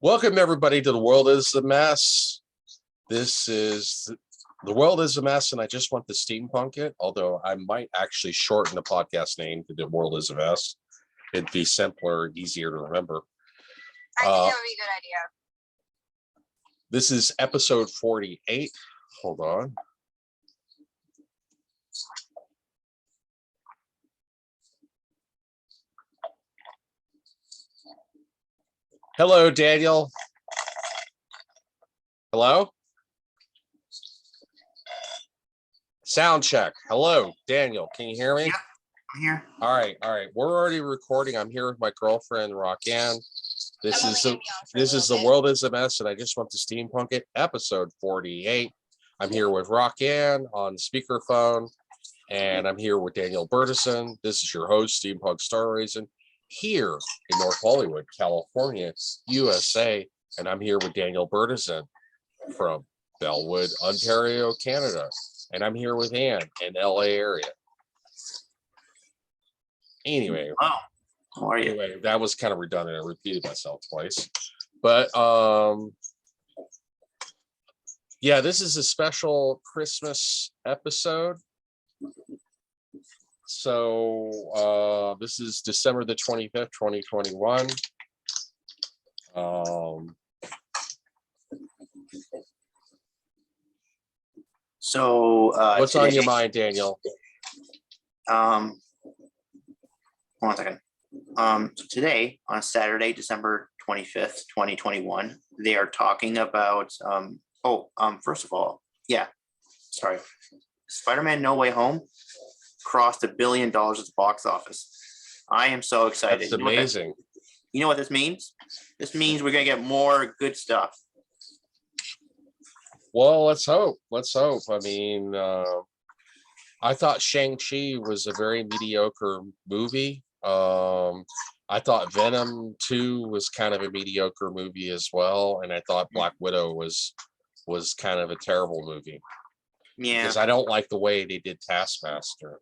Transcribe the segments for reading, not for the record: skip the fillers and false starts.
Welcome, everybody, to The World is a Mess. This is The World is a Mess, and I just want to steampunk it, although I might actually shorten the podcast name to The World is a Mess. It'd be simpler, easier to remember. I think that would be a good idea. This is episode 48. Hold on. Hello, Daniel. Hello? Sound check. Hello, Daniel. Can you hear me? Yeah, I'm here. All right. We're already recording. I'm here with my girlfriend, Rockanne. This is The World is a Mess, and I just want to steampunk it, episode 48. I'm here with Rockanne on speakerphone, and I'm here with Daniel Bertison. This is your host, Steampunk Star Raisin, here in North Hollywood, California, USA, and I'm here with Daniel Bertison from Bellwood, Ontario, Canada, and I'm here with Ann in LA area. Anyway, How are you? Anyway, that was kind of redundant. I repeated myself twice, but yeah, this is a special Christmas episode. So this is December the 25th, 2021. What's today, on your mind, Daniel? Hold on a second. So today, on Saturday, December 25th, 2021, they are talking about first of all, Spiderman No Way Home crossed $1 billion at the box office. I am so excited. That's amazing. You know what this means? This means we're gonna get more good stuff. Well, let's hope. I mean, I thought Shang-Chi was a very mediocre movie. I thought Venom 2 was kind of a mediocre movie as well, and I thought Black Widow was kind of a terrible movie. Yeah, because I don't like the way they did Taskmaster.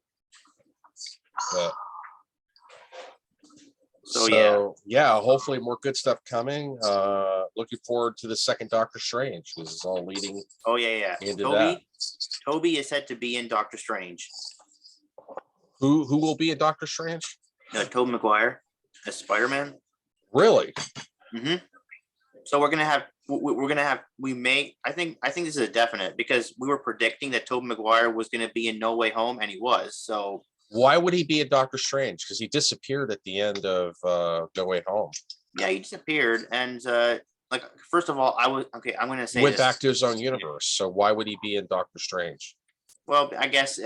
But yeah, hopefully more good stuff coming. Looking forward to the second Doctor Strange. This is all leading. Oh yeah. Into that. Toby is said to be in Doctor Strange. Who will be in Doctor Strange? Toby Maguire as Spider-Man. Really? Mm-hmm. So we're gonna have. I think this is a definite because we were predicting that Toby Maguire was gonna be in No Way Home, and he was. So why would he be a Doctor Strange? Because he disappeared at the end of No Way Home. Yeah, he disappeared, and first of all, I'm gonna say went back to his own universe. So why would he be in Doctor Strange? Well, I guess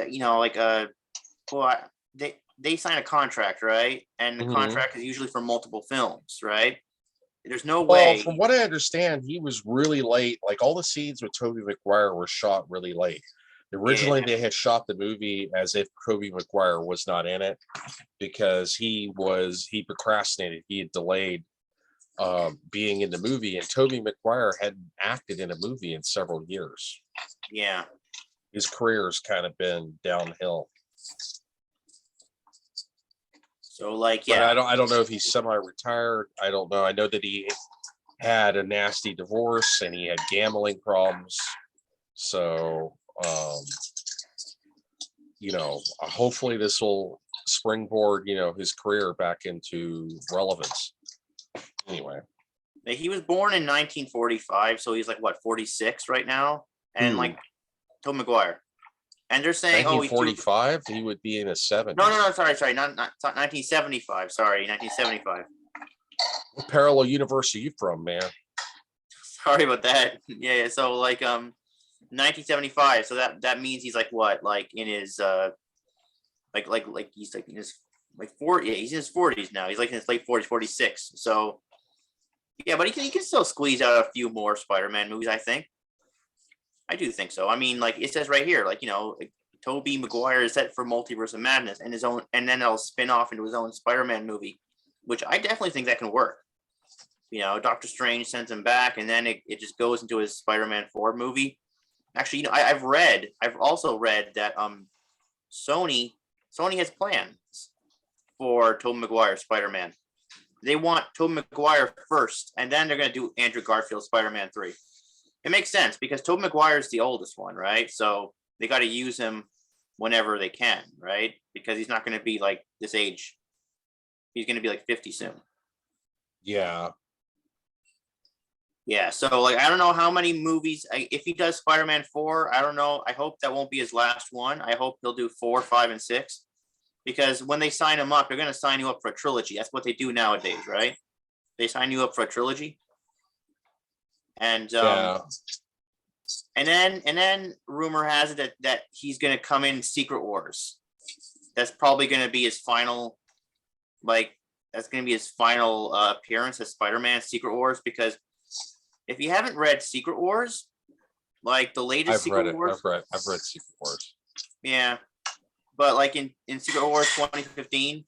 they sign a contract, right? And the contract is usually for multiple films, right? There's no way. Well, from what I understand, he was really late. Like all the scenes with Toby Maguire were shot really late. Originally, they had shot the movie as if Toby Maguire was not in it because he procrastinated. He had delayed being in the movie, and Toby Maguire hadn't acted in a movie in several years. Yeah, his career's kind of been downhill. So but I don't know if he's semi-retired. I don't know. I know that he had a nasty divorce and he had gambling problems. So hopefully this will springboard, his career back into relevance. Anyway. He was born in 1945, so he's 46 right now? And Toby Maguire. And they're saying 1945, he would be in his 70s. No, sorry, not 1975. Sorry, 1975. What parallel universe are you from, man? Sorry about that. Yeah. So 1975. So that means he's in his he's in his 40. Yeah, he's in his 40s now. He's in his late 40s, 46. So yeah, but he can still squeeze out a few more Spider-Man movies, I think. I do think so. I mean, it says right here, Toby Maguire is set for Multiverse of Madness and then it'll spin off into his own Spider-Man movie, which I definitely think that can work. Doctor Strange sends him back, and then it just goes into his Spider-Man 4 movie. Actually, I've also read that Sony has plans for Toby Maguire Spider-Man. they want Tobey Maguire first, and then they're going to do Andrew Garfield Spider-Man 3. It makes sense because Tobey Maguire is the oldest one, right? So they got to use him whenever they can, right? Because he's not going to be like this age. He's going to be like 50 soon. Yeah. Yeah, so like I don't know how many movies. If he does Spider-Man 4, I don't know. I hope that won't be his last one. I hope he'll do 4, 5, and 6, because when they sign him up, they're going to sign you up for a trilogy. That's what they do nowadays, right? They sign you up for a trilogy, and and then rumor has it that he's going to come in Secret Wars. That's probably going to be his final, that's going to be his final appearance as Spider-Man Secret Wars, because if you haven't read Secret Wars, like the latest Secret Wars, I've read Secret Wars. Yeah, but like in Secret Wars 2015,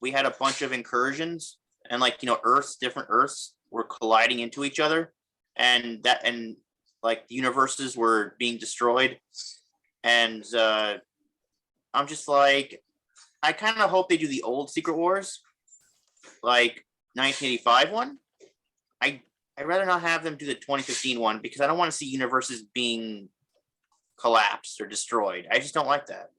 we had a bunch of incursions, and different Earths were colliding into each other, and like the universes were being destroyed, and I'm just like, I kind of hope they do the old Secret Wars, like 1985 one. I'd rather not have them do the 2015 one, because I don't want to see universes being collapsed or destroyed. I just don't like that.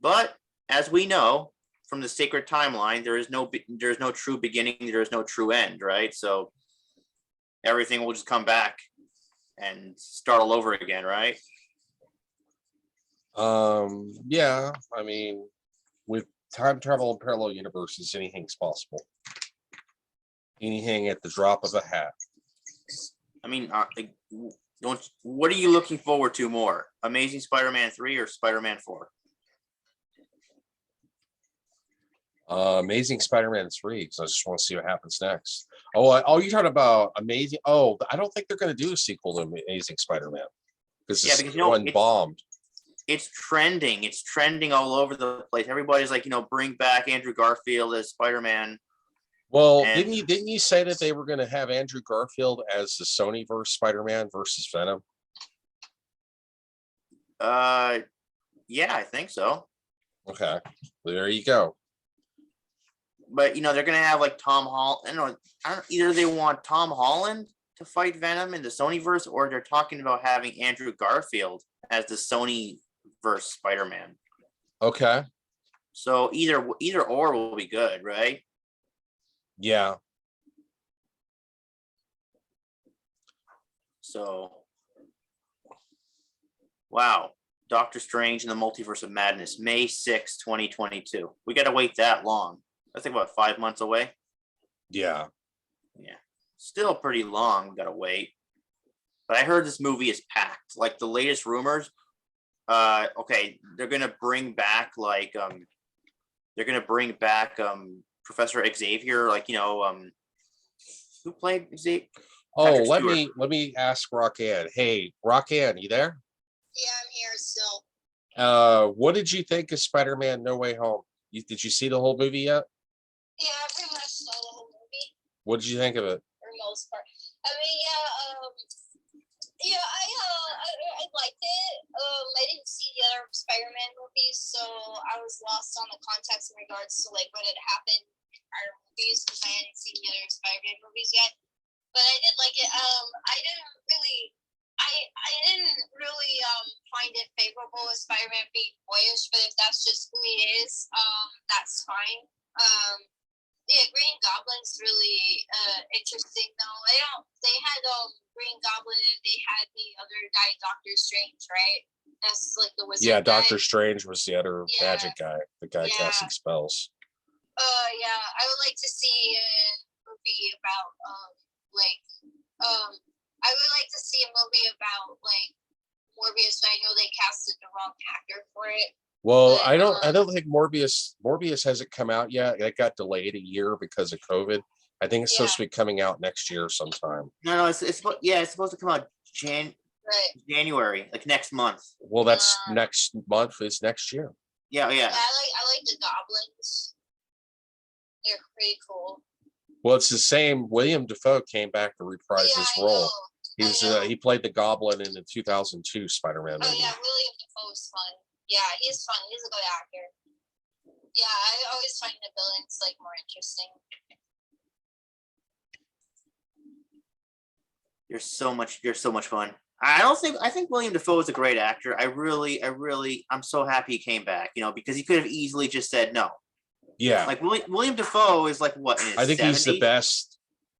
But as we know from the sacred timeline, there is no true beginning, there is no true end, right? So everything will just come back and start all over again, right? Yeah, I mean, with time travel and parallel universes, anything's possible. Anything at the drop of a hat. I mean, what are you looking forward to more? Amazing Spider-Man 3 or Spider-Man 4? Amazing Spider-Man 3, because I just want to see what happens next. Oh, you're talking about Amazing. Oh, I don't think they're going to do a sequel to Amazing Spider-Man, because this one bombed. It's trending. It's trending all over the place. Everybody's like, bring back Andrew Garfield as Spider-Man. Well, didn't you say that they were going to have Andrew Garfield as the Sonyverse Spider-Man versus Venom? Yeah, I think so. Okay, there you go. But they're going to have like Tom Holland. Either they want Tom Holland to fight Venom in the Sonyverse, or they're talking about having Andrew Garfield as the Sonyverse Spider-Man. Okay. So either or will be good, right? Yeah. So, wow. Doctor Strange in the Multiverse of Madness, May 6, 2022. We got to wait that long. I think about 5 months away. Yeah. Yeah. Still pretty long. We got to wait. But I heard this movie is packed. Like the latest rumors, okay, they're going to bring back Professor Xavier, who played Xavier? Oh, let me ask Rockanne. Hey, Rockanne, you there? Yeah, I'm here still. What did you think of Spider-Man No Way Home? Did you see the whole movie yet? Yeah, I pretty much saw the whole movie What did you think of it? for the most part. I mean, I liked it. I didn't see the other Spider-Man movies, so I was lost on the context in regards to like what had happened in prior movies, because I hadn't seen the other Spider-Man movies yet. But I did like it. I didn't really find it favorable with Spider-Man being boyish, but if that's just who he is, that's fine. Yeah, Green Goblin's really interesting though. They had Green Goblin, and they had the other guy, Doctor Strange, right? That's like the wizard. Yeah, guy. Doctor Strange was the other magic guy, the guy casting spells. Yeah, I would like to see a movie about I would like to see a movie about like Morbius. I know they casted the wrong actor for it. Well, I don't think Morbius hasn't come out yet. It got delayed a year because of COVID. I think it's supposed to be coming out next year sometime. No, it's supposed to come out January, like next month. Well, that's next month. It's next year. Yeah. I like the goblins. They're pretty cool. Well, it's the same. William Dafoe came back to reprise his role. He played the Goblin in the 2002 Spider-Man movie. Oh yeah, William Dafoe is fun. Yeah, he's fun. He's a good actor. Yeah, I always find the villains like more interesting. You're so much fun. I think William Dafoe is a great actor. I'm so happy he came back, because he could have easily just said no. Yeah. Like William Dafoe is like what, in his I think 70s? he's the best.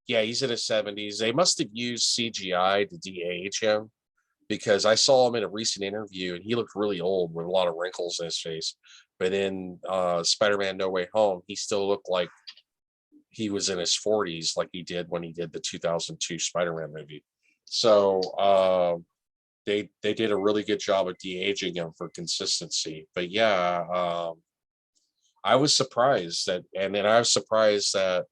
Yeah, he's in his 70s. They must have used CGI to de-age him, because I saw him in a recent interview and he looked really old with a lot of wrinkles in his face. But in Spider-Man No Way Home, he still looked like he was in his 40s, like he did when he did the 2002 Spider-Man movie. So they did a really good job of de-aging him for consistency. But yeah, I was surprised that, and then I was surprised that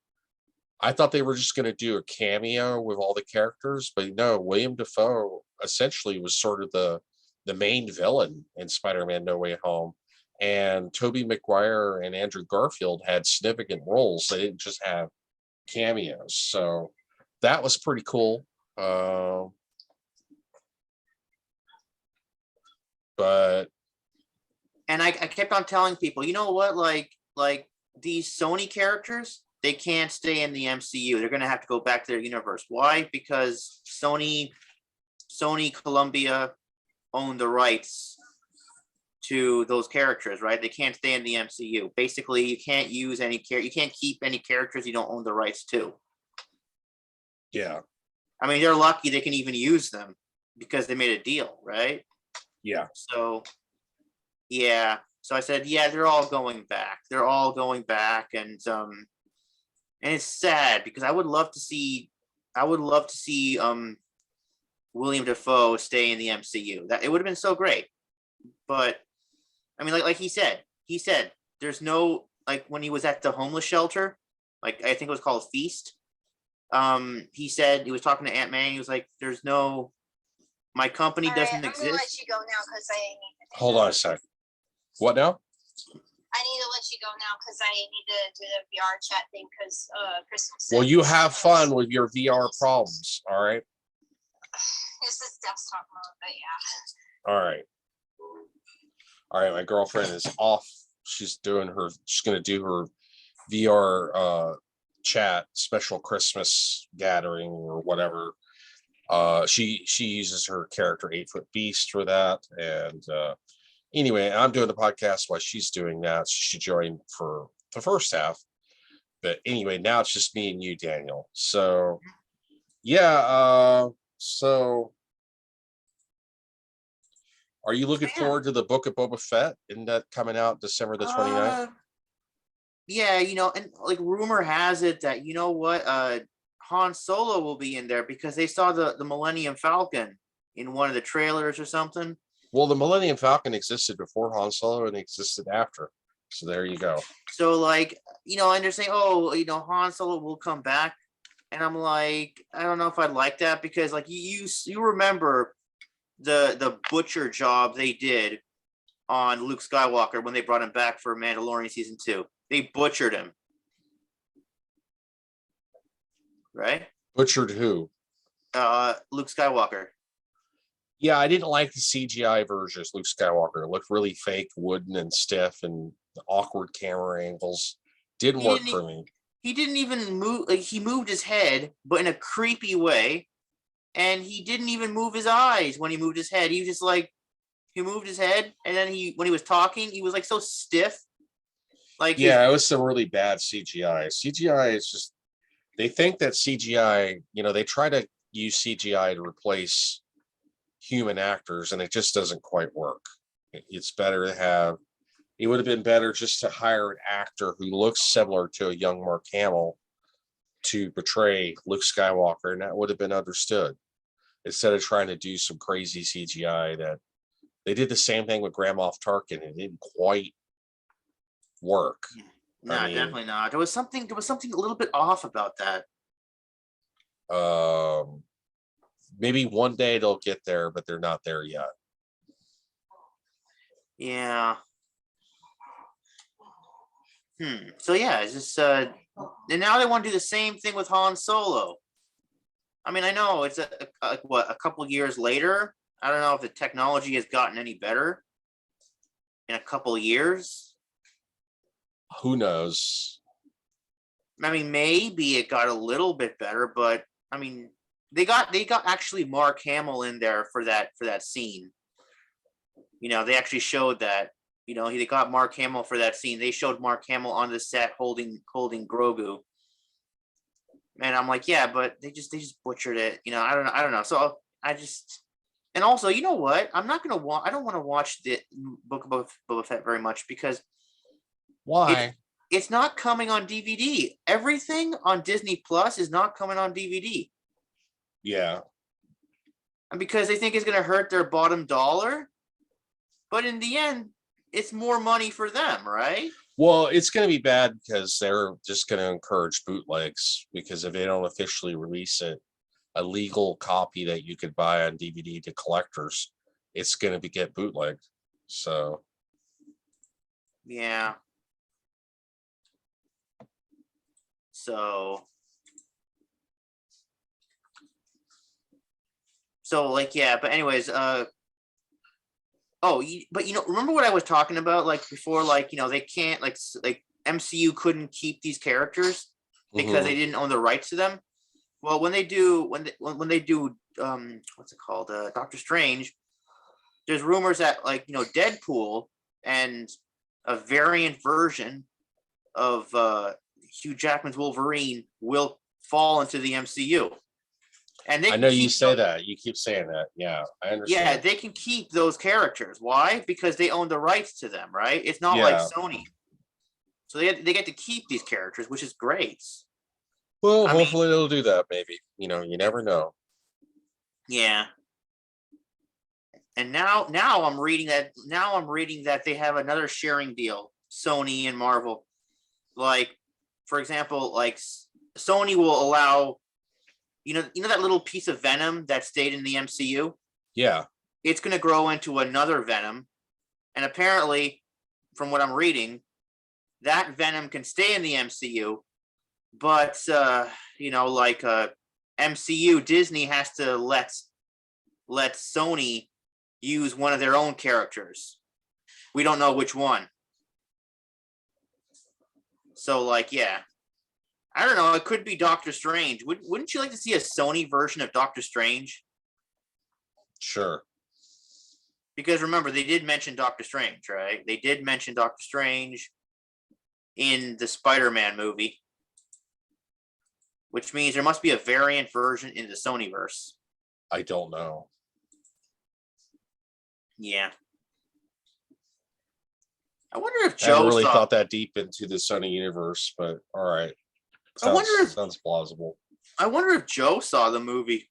I thought they were just going to do a cameo with all the characters, but no, William Dafoe essentially was sort of the main villain in Spider-Man No Way Home. And Toby Maguire and Andrew Garfield had significant roles. They didn't just have cameos. So that was pretty cool. But And I kept on telling people, you know what, like these Sony characters, they can't stay in the MCU. They're gonna have to go back to their universe. Why? Because Sony Columbia own the rights to those characters, right? They can't stay in the MCU. Basically, you can't use any you can't keep any characters you don't own the rights to. yeah. I mean, they're lucky they can even use them because they made a deal, right? Yeah. So yeah. So I said, yeah, they're all going back. They're all going back, and it's sad because I would love to see William Dafoe stay in the MCU. That it would have been so great. But I mean, like he said there's no, like when he was at the homeless shelter, like I think it was called Feast. He said he was talking to Aunt May. He was like, "There's no, my company doesn't I'm exist." gonna let you go now because I need to. Hold on a sec. What now? I need to let you go now because I need to do the VR chat thing because Christmas. Well, you have fun with your VR problems. All right. This is desktop mode, but yeah. All right. All right. My girlfriend is off. She's going to do her VR chat special Christmas gathering or whatever. She uses her character 8-Foot Beast for that. And anyway, I'm doing the podcast while she's doing that. She joined for the first half. But anyway, now it's just me and you, Daniel. So yeah, so are you looking forward to the Book of Boba Fett? Isn't that coming out December the 29th? Yeah, and like rumor has it that, you know what, Han Solo will be in there because they saw the Millennium Falcon in one of the trailers or something. Well, the Millennium Falcon existed before Han Solo and existed after. So there you go. So like, and they're saying, oh, Han Solo will come back. And I'm like, I don't know if I'd like that because like you remember the butcher job they did on Luke Skywalker when they brought him back for Mandalorian season 2. They butchered him. Right? Butchered who? Luke Skywalker. Yeah, I didn't like the CGI versions. Luke Skywalker it looked really fake, wooden and stiff, and awkward camera angles. Didn't work for me. He didn't even move. Like, he moved his head, but in a creepy way, and he didn't even move his eyes when he moved his head. He was just like, he moved his head, and then when he was talking, he was like so stiff. Like yeah, it was some really bad CGI. CGI is just, they think that CGI, they try to use CGI to replace human actors, and it just doesn't quite work. It's better to have, it would have been better just to hire an actor who looks similar to a young Mark Hamill to portray Luke Skywalker, and that would have been understood instead of trying to do some crazy CGI that they did the same thing with Grand Moff Tarkin. It didn't quite work. No, definitely not. There was something a little bit off about that. Maybe one day they'll get there, but they're not there yet. Yeah. So yeah, it's just and now they want to do the same thing with Han Solo. I mean, I know it's a couple years later. I don't know if the technology has gotten any better in a couple of years. Who knows? I mean, maybe it got a little bit better, but I mean, they got actually Mark Hamill in there for that scene. They actually showed that. They got Mark Hamill for that scene. They showed Mark Hamill on the set holding Grogu. And I'm like, yeah, but they just butchered it. I don't know. So and also, you know what? I don't want to watch the Book of Boba Fett very much because Why? it's not coming on DVD. Everything on Disney Plus is not coming on DVD. Yeah. And because they think it's going to hurt their bottom dollar. But in the end, it's more money for them, right? Well, it's going to be bad because they're just going to encourage bootlegs, because if they don't officially release it, a legal copy that you could buy on DVD to collectors, it's going to get bootlegged. So, yeah. So like, yeah, but anyways, remember what I was talking about, like before, like, they can't, like MCU couldn't keep these characters because they didn't own the rights to them. Well, when they do, what's it called, Doctor Strange, there's rumors that, like, Deadpool and a variant version of Hugh Jackman's Wolverine will fall into the MCU. And I know you say that. You keep saying that. Yeah, I understand. Yeah, they can keep those characters. Why? Because they own the rights to them, right? It's not like Sony. So they get to keep these characters, which is great. Well, hopefully they'll do that, maybe. You never know. Yeah. And now I'm reading that they have another sharing deal, Sony and Marvel. Like, for example, like Sony will allow, that little piece of Venom that stayed in the MCU? Yeah. It's going to grow into another Venom. And apparently, from what I'm reading, that Venom can stay in the MCU. But, MCU, Disney has to let Sony use one of their own characters. We don't know which one. So, like, yeah. I don't know. It could be Doctor Strange. Wouldn't you like to see a Sony version of Doctor Strange? Sure. Because remember, they did mention Doctor Strange, right? They did mention Doctor Strange in the Spider-Man movie, which means there must be a variant version in the Sonyverse. I don't know. Yeah. I wonder if Joe I really thought that deep into the Sony universe, but all right. Sounds plausible. I wonder if Joe saw the movie.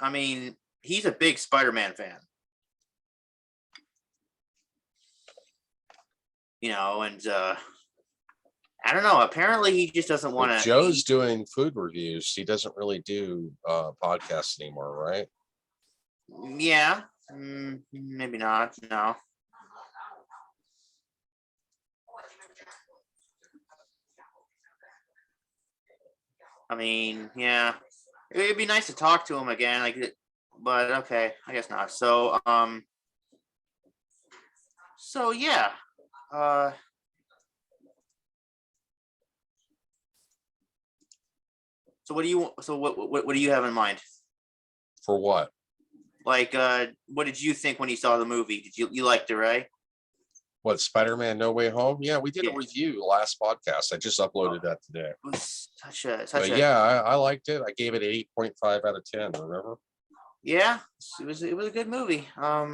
I mean, he's a big Spider-Man fan. And I don't know. Apparently, he just doesn't want to. Joe's doing food reviews. He doesn't really do podcasts anymore, right? Yeah. Maybe not. No. I mean, yeah, it'd be nice to talk to him again, like, but okay, I guess not. So, yeah, so what do you have in mind? For what? Like, what did you think when you saw the movie? Did you liked it, right? What, Spider-Man No Way Home? Yeah, we did a review last podcast. I just uploaded that today. It was yeah, I liked it. I gave it 8.5 out of 10, remember? Yeah, it was a good movie.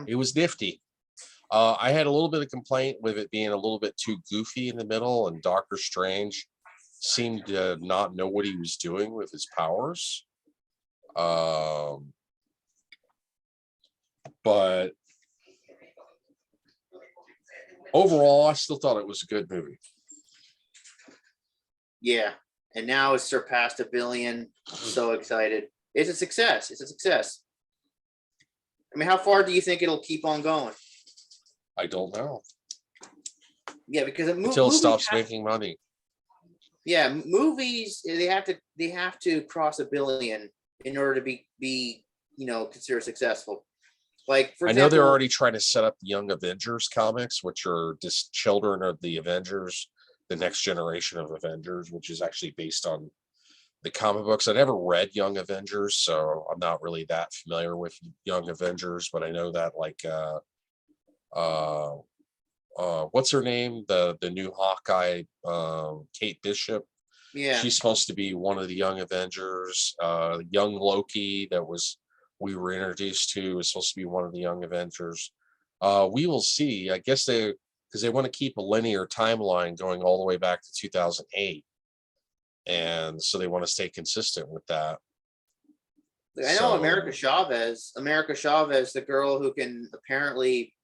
It was nifty. I had a little bit of complaint with it being a little bit too goofy in the middle, and Doctor Strange seemed to not know what he was doing with his powers. But overall, I still thought it was a good movie. Yeah, and now it's surpassed 1 billion. I'm so excited. It's a success. I mean, how far do you think it'll keep on going? I don't know. Yeah, because until it stops making money. Yeah, movies they have to cross 1 billion in order to be considered successful. Like, for I know they're example, already trying to set up the Young Avengers comics, which are just children of the Avengers, the next generation of Avengers, which is actually based on the comic books. I never read Young Avengers, so I'm not really that familiar with Young Avengers, but I know that like uh what's her name? The new Hawkeye, Kate Bishop. yeah. She's supposed to be one of the Young Avengers. Young Loki that we were introduced to is supposed to be one of the Young Avengers. We will see. I guess because they want to keep a linear timeline going all the way back to 2008, and so they want to stay consistent with that. Like, I know America Chavez, the girl who can apparently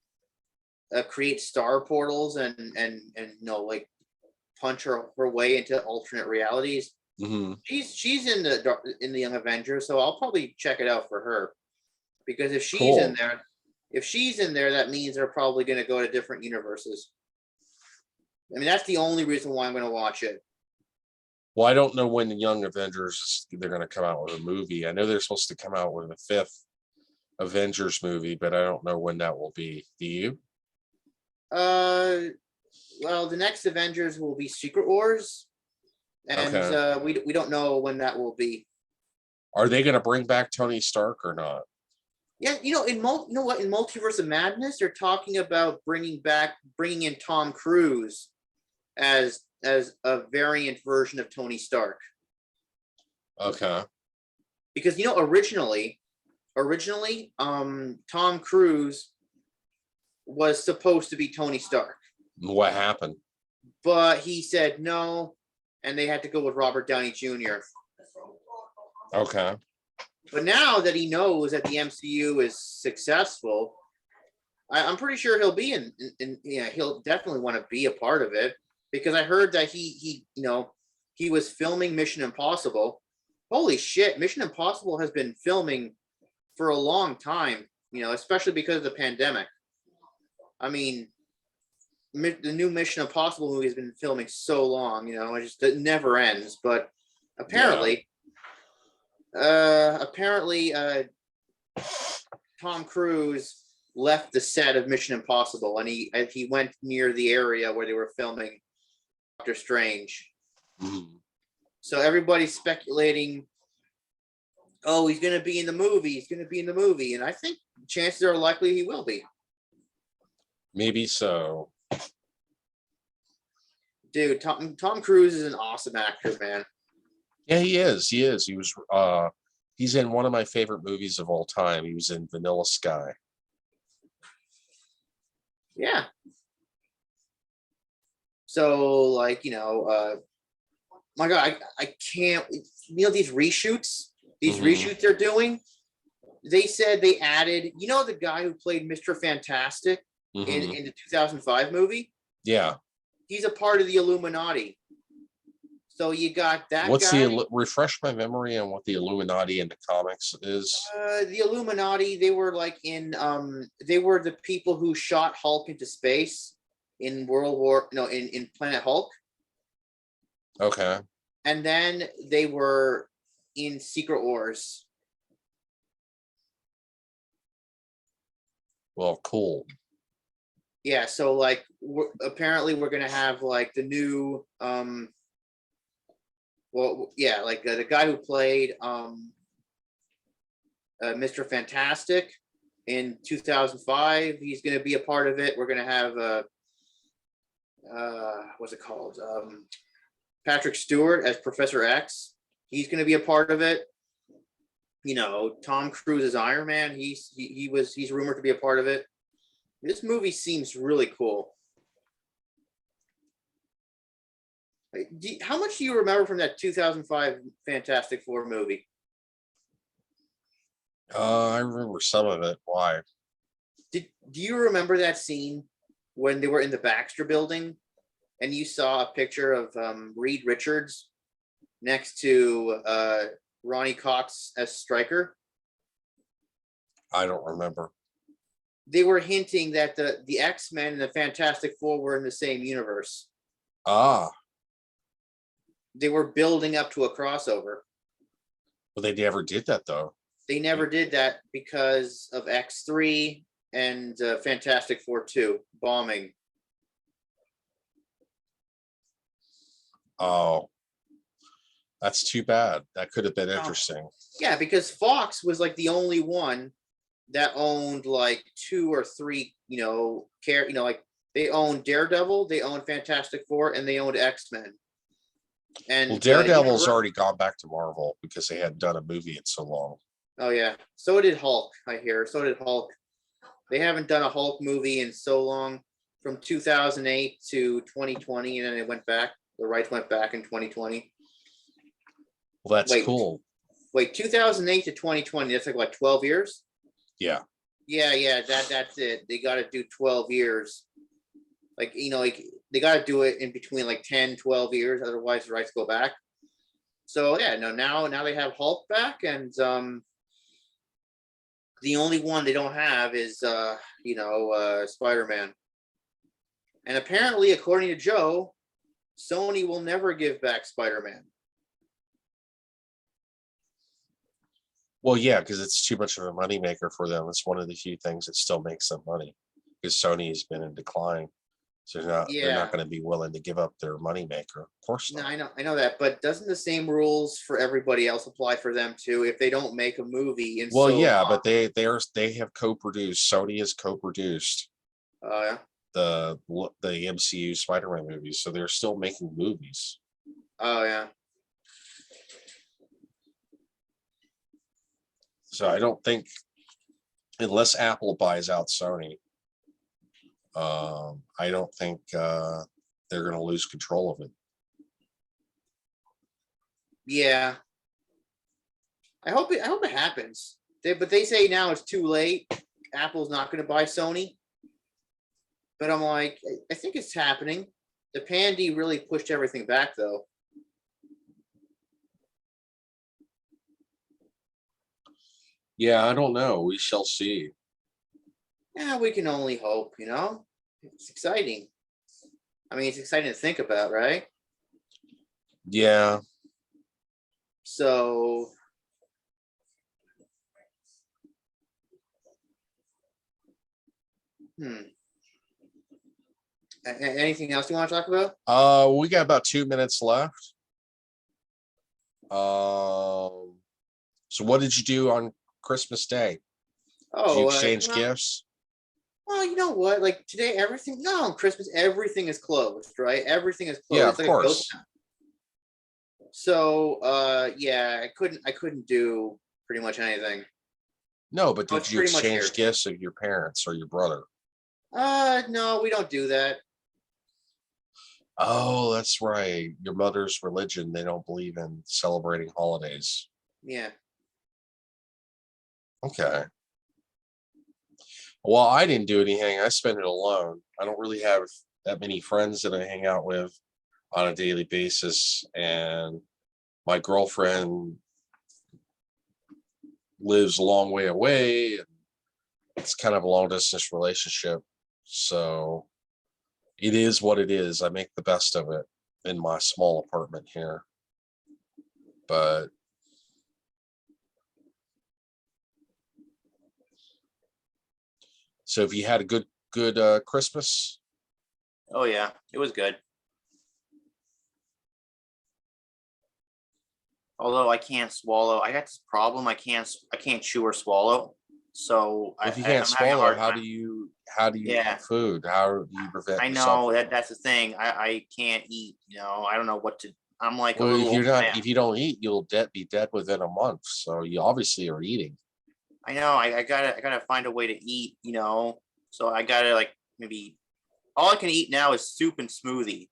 create star portals and like punch her way into alternate realities. Mm-hmm. She's in the Young Avengers, so I'll probably check it out for her, because if she's Cool. in there, that means they're probably going to go to different universes. I mean, that's the only reason why I'm going to watch it. Well, I don't know when the Young Avengers they're going to come out with a movie. I know they're supposed to come out with a 5th Avengers movie, but I don't know when that will be. Do you? Well, the next Avengers will be Secret Wars, and Okay. we don't know when that will be. Are they going to bring back Tony Stark or not? Yeah, in Multiverse of Madness, they're talking about bringing in Tom Cruise as a variant version of Tony Stark. Okay. Because originally, Tom Cruise was supposed to be Tony Stark. What happened? But he said no, and they had to go with Robert Downey Jr. Okay. But now that he knows that the MCU is successful, I'm pretty sure he'll be he'll definitely want to be a part of it, because I heard that he was filming Mission Impossible. Holy shit, Mission Impossible has been filming for a long time, especially because of the pandemic. I mean, the new Mission Impossible movie has been filming so long, it never ends. But apparently, Tom Cruise left the set of Mission Impossible, and he went near the area where they were filming Doctor Strange. Mm-hmm. So everybody's speculating, oh, he's going to be in the movie. And I think chances are likely he will be. Maybe so. Dude, Tom Cruise is an awesome actor, man. Yeah, he is. He was he's in one of my favorite movies of all time. He was in Vanilla Sky. Yeah. So, my God, I can't, these reshoots they're doing, they said they added, the guy who played Mr. Fantastic in the 2005 movie? Yeah. He's a part of the Illuminati. So you got that guy. Refresh my memory on what the Illuminati in the comics is? The Illuminati, they were they were the people who shot Hulk into space in in Planet Hulk. Okay. And then they were in Secret Wars. Well, cool. Yeah, so apparently we're gonna have the new the guy who played Mr. Fantastic in 2005. He's gonna be a part of it. We're gonna have what's it called? Patrick Stewart as Professor X. He's gonna be a part of it. Tom Cruise as Iron Man. He's rumored to be a part of it. This movie seems really cool. How much do you remember from that 2005 Fantastic Four movie? I remember some of it. Why? Do you remember that scene when they were in the Baxter Building and you saw a picture of Reed Richards next to Ronnie Cox as Stryker? I don't remember. They were hinting that the X-Men and the Fantastic Four were in the same universe. Ah. They were building up to a crossover. Well, they never did that, though. they never did that because of X3 and Fantastic Four 2 bombing. Oh, that's too bad. That could have been interesting. Yeah, because Fox was like the only one that owned like 2 or 3, like they owned Daredevil, they owned Fantastic Four, and they owned X-Men. And Well, Daredevil's already gone back to Marvel because they hadn't done a movie in so long. Oh yeah, so did Hulk. I hear. So did Hulk. They haven't done a Hulk movie in so long, from 2008 to 2020, and then it went back. The rights went back in 2020. Well, that's cool. Wait, 2008 to 2020. That's like 12 years. Yeah. Yeah. That's it. They got to do 12 years. Like they got to do it in between like 10, 12 years. Otherwise, the rights go back. So yeah, no. Now they have Hulk back, and the only one they don't have is Spider-Man. And apparently, according to Joe, Sony will never give back Spider-Man. Well, yeah, because it's too much of a moneymaker for them. It's one of the few things that still makes them money, because Sony has been in decline. So they're not going to be willing to give up their moneymaker. Of course not. No, I know that, but doesn't the same rules for everybody else apply for them too? If they don't make a movie in but they have co-produced. Sony has co-produced. Oh yeah. The MCU Spider-Man movies, so they're still making movies. Oh yeah. So I don't think, unless Apple buys out Sony, I don't think they're going to lose control of it. Yeah. I hope it happens. But they say now it's too late. Apple's not going to buy Sony. But I'm like, I think it's happening. The Pandy really pushed everything back, though. Yeah, I don't know. We shall see. Yeah, we can only hope, It's exciting. I mean, it's exciting to think about, right? Yeah. So... Anything else you want to talk about? We got about 2 minutes left. So what did you do on Christmas Day? Did you exchange gifts? Well, you know what? Like today, on Christmas, everything is closed, right? Everything is closed. Yeah, it's of like course. So, I couldn't do pretty much anything. No, but did you exchange gifts of your parents or your brother? No, we don't do that. Oh, that's right. Your mother's religion, they don't believe in celebrating holidays. Yeah. Okay. Well, I didn't do anything. I spent it alone. I don't really have that many friends that I hang out with on a daily basis. And my girlfriend lives a long way away. And it's kind of a long distance relationship. So it is what it is. I make the best of it in my small apartment here. But so have you had a good Christmas? Oh yeah, it was good. Although I can't swallow. I got this problem. I can't chew or swallow. So if you can't swallow, how do you eat food? How do you prevent? I know that's the thing. I can't eat. I don't know what to. I'm like, well, if you don't eat, you'll be dead within a month. So you obviously are eating. I know. I gotta find a way to eat. So I gotta like maybe all I can eat now is soup and smoothie.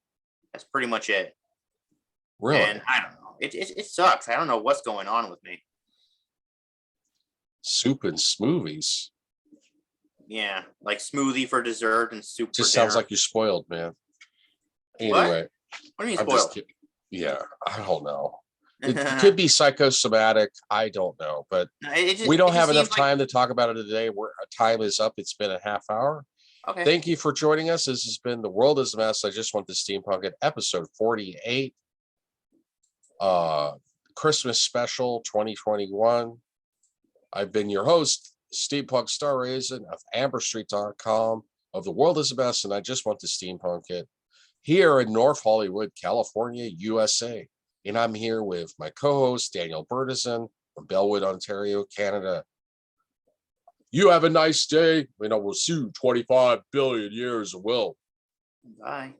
That's pretty much it. Really? And I don't know. It sucks. I don't know what's going on with me. Soup and smoothies. Yeah, like smoothie for dessert and soup. Just sounds like you're spoiled, man. Anyway, what do you mean spoiled? I don't know. It could be psychosomatic. I don't know, but we don't have enough time to talk about it today. Our time is up. It's been a half hour. Okay. Thank you for joining us. This has been The World is a Mess. I Just Want to Steampunk It, episode 48. Christmas special 2021. I've been your host, Steampunk Star Raisin of AmberStreet.com, of The World is a Mess, and I Just Want to Steampunk It, here in North Hollywood, California, USA. And I'm here with my co-host, Daniel Rockanne from Bellwood, Ontario, Canada. You have a nice day, and I will see you 25 billion years of will. Bye.